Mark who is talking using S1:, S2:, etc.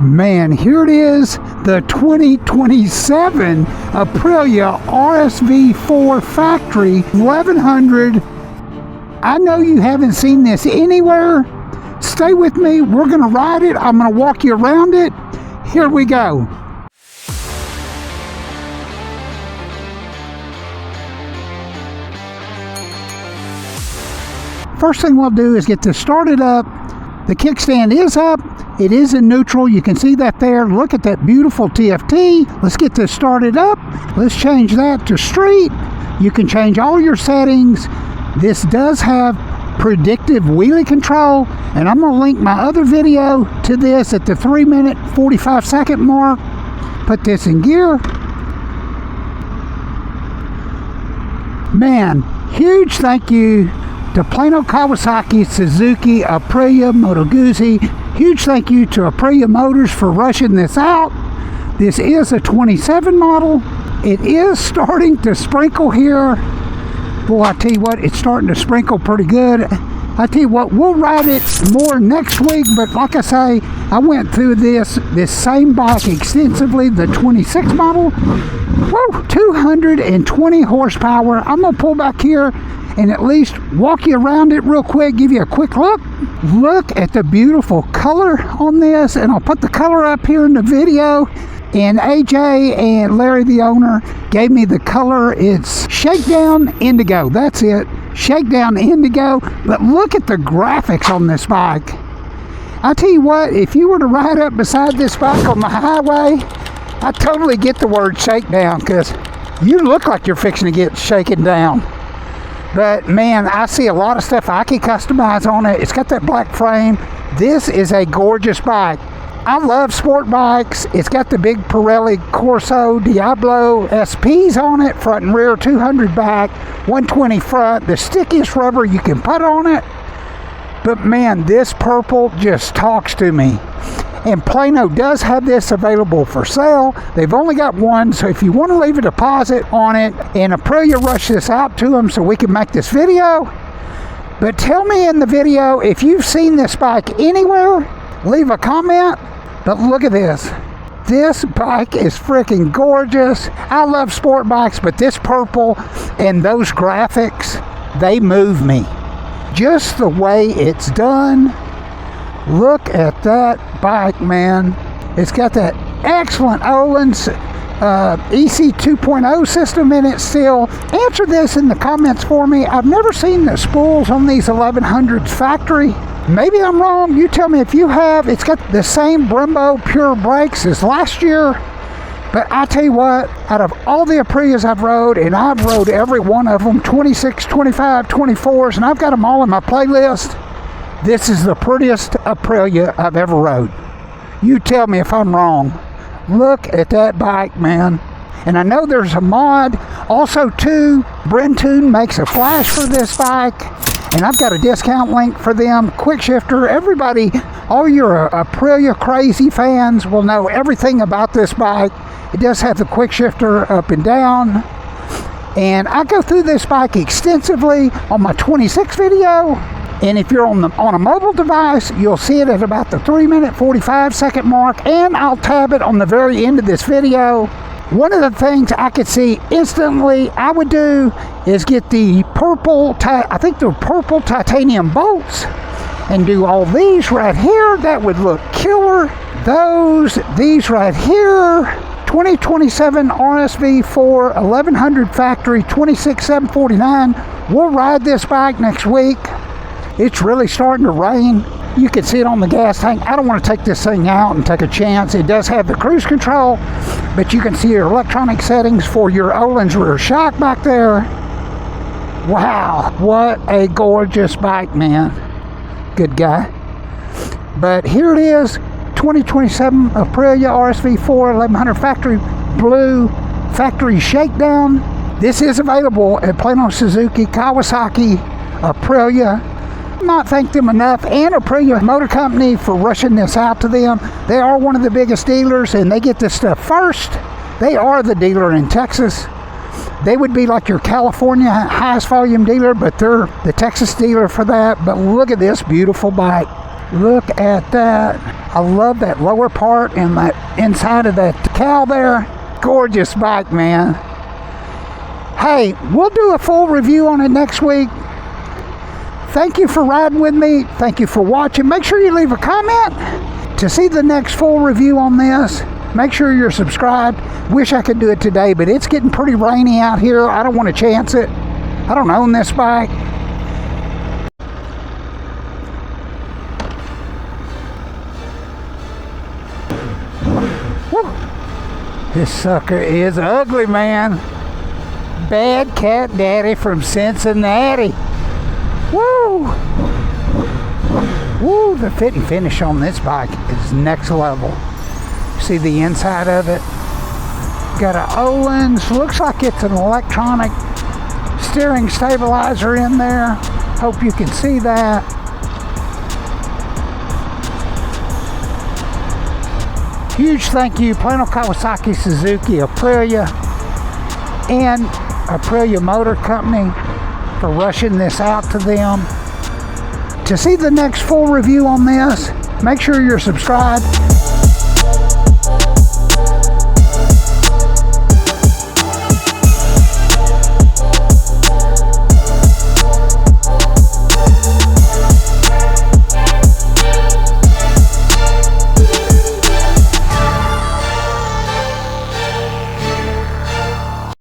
S1: Man, here it is, the 2027 Aprilia RSV4 factory 1100. I know you haven't seen this anywhere. Stay with me. We're going to ride it. I'm going to walk you around it. Here we go. First thing we'll do is get this started up. The kickstand is up. It is in neutral. You can see that there. Look at that beautiful TFT. Let's get this started up. Let's change that to street. You can change all your settings. This does have predictive wheelie control, and I'm going to link my other video to this at the 3-minute 45-second mark. Put this in gear. Man, huge thank you to Plano, Kawasaki, Suzuki, Aprilia, Moto Guzzi. Huge thank you to Aprilia Motors for rushing this out. This is a 27 model. It is starting to sprinkle here. Boy, I tell you what, it's starting to sprinkle pretty good. I tell you what, we'll ride it more next week, but like I say, I went through this same bike extensively, the 26 model. Woo! 220 horsepower. I'm going to pull back here and at least walk you around it real quick, give you a quick look. Look at the beautiful color on this, and I'll put the color up here in the video. And AJ and Larry, the owner, gave me the color. It's Shakedown Indigo. That's it. Shakedown Indigo. But look at the graphics on this bike. I tell you what, if you were to ride up beside this bike on the highway, I totally get the word shakedown, because you look like you're fixing to get shaken down. But man, I see a lot of stuff I can customize on it. It's got that black frame. This is a gorgeous bike. I love sport bikes. It's got the big Pirelli Corso Diablo SPs on it, front and rear, 200 back, 120 front, the stickiest rubber you can put on it. But man, this purple just talks to me. And Plano does have this available for sale. They've only got one, so if you want to leave a deposit on it, and Aprilia rushed this out to them so we can make this video. But tell me in the video if you've seen this bike anywhere. Leave a comment. But look at this. This bike is freaking gorgeous. I love sport bikes, but this purple and those graphics, they move me. Just the way it's done. Look at that bike, man. It's got that excellent Öhlins EC 2.0 system in it still. Answer this in the comments for me. I've never seen the spools on these 1100s factory. Maybe I'm wrong. You tell me if you have. It's got the same Brembo Pure brakes as last year. But I tell you what, out of all the Aprilias I've rode, and I've rode every one of them, 26, 25, 24s, and I've got them all in my playlist, this is the prettiest Aprilia I've ever rode. You tell me if I'm wrong. Look at that bike, man. And I know there's a mod. Also, too, Brentoon makes a flash for this bike. And I've got a discount link for them. Quick shifter. Everybody, all your Aprilia crazy fans will know everything about this bike. It does have the quick shifter up and down. And I go through this bike extensively on my 26 video. And if you're on a mobile device, you'll see it at about the 3-minute 45-second mark, and I'll tab it on the very end of this video. One of the things I could see instantly I would do is get the purple, I think the purple titanium bolts, and do all these right here. That would look killer. These right here. 2027 RSV4 1100 factory 26749. We'll ride this bike next week. It's really starting to rain. You can see it on the gas tank. I don't want to take this thing out and take a chance. It does have the cruise control, but you can see your electronic settings for your Öhlins rear shock back there. Wow, what a gorgeous bike, man. Good guy. But here it is, 2027 Aprilia RSV4 1100 factory blue factory shakedown. This is available at Plano, Suzuki, Kawasaki, Aprilia. Not thank them enough, and Aprilia Motor Company for rushing this out to them. They are one of the biggest dealers, and they get this stuff first. They are the dealer in Texas. They would be like your California highest volume dealer, but they're the Texas dealer for that. But look at this beautiful bike. Look at that. I love that lower part and that inside of that cowl there. Gorgeous bike, man. Hey, we'll do a full review on it next week. Thank you for riding with me. Thank you for watching. Make sure you leave a comment to see the next full review on this. Make sure you're subscribed. Wish I could do it today, but it's getting pretty rainy out here. I don't want to chance it. I don't own this bike. Woo. This sucker is ugly, man. Bad Cat Daddy from Cincinnati. Woo! Woo! The fit and finish on this bike is next level. See the inside of it? Got a Öhlins. Looks like it's an electronic steering stabilizer in there. Hope you can see that. Huge thank you, Plano, Kawasaki, Suzuki, Aprilia, and Aprilia Motor Company for rushing this out to them. To see the next full review on this, make sure you're subscribed.